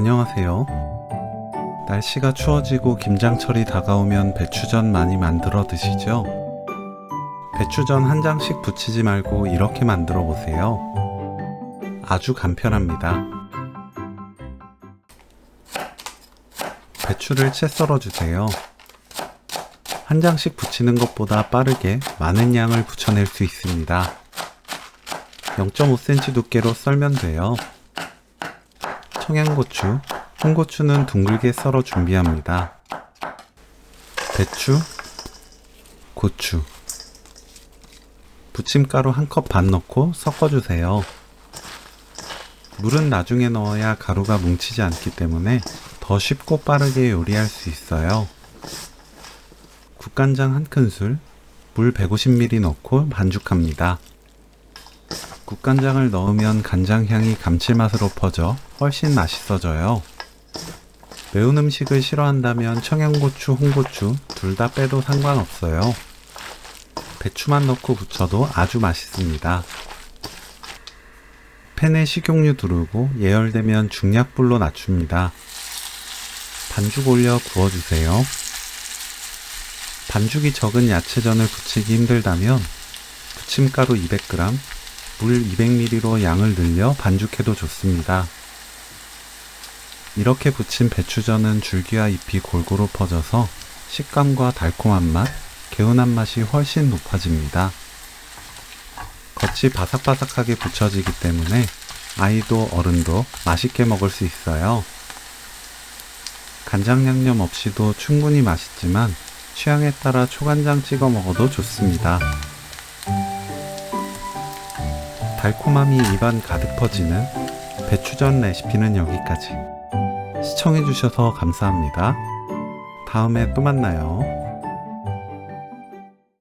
안녕하세요. 날씨가 추워지고 김장철이 다가오면 배추전 많이 만들어 드시죠? 배추전 한 장씩 부치지 말고 이렇게 만들어 보세요. 아주 간편합니다. 배추를 채 썰어 주세요. 한 장씩 부치는 것보다 빠르게 많은 양을 부쳐낼 수 있습니다. 0.5cm 두께로 썰면 돼요. 청양고추, 홍고추는 둥글게 썰어 준비합니다. 배추, 고추, 부침가루 1컵 반 넣고 섞어주세요. 물은 나중에 넣어야 가루가 뭉치지 않기 때문에 더 쉽고 빠르게 요리할 수 있어요. 국간장 1큰술, 물 150ml 넣고 반죽합니다. 국간장을 넣으면 간장향이 감칠맛으로 퍼져 훨씬 맛있어져요. 매운 음식을 싫어한다면 청양고추, 홍고추 둘 다 빼도 상관없어요. 배추만 넣고 부쳐도 아주 맛있습니다. 팬에 식용유 두르고 예열되면 중약불로 낮춥니다. 반죽 올려 구워주세요. 반죽이 적은 야채전을 부치기 힘들다면 부침가루 200g, 물 200ml로 양을 늘려 반죽해도 좋습니다. 이렇게 부친 배추전은 줄기와 잎이 골고루 퍼져서 식감과 달콤한 맛, 개운한 맛이 훨씬 높아집니다. 겉이 바삭바삭하게 부쳐지기 때문에 아이도 어른도 맛있게 먹을 수 있어요. 간장 양념 없이도 충분히 맛있지만 취향에 따라 초간장 찍어 먹어도 좋습니다. 달콤함이 입안 가득 퍼지는 배추전 레시피는 여기까지. 시청해주셔서 감사합니다. 다음에 또 만나요.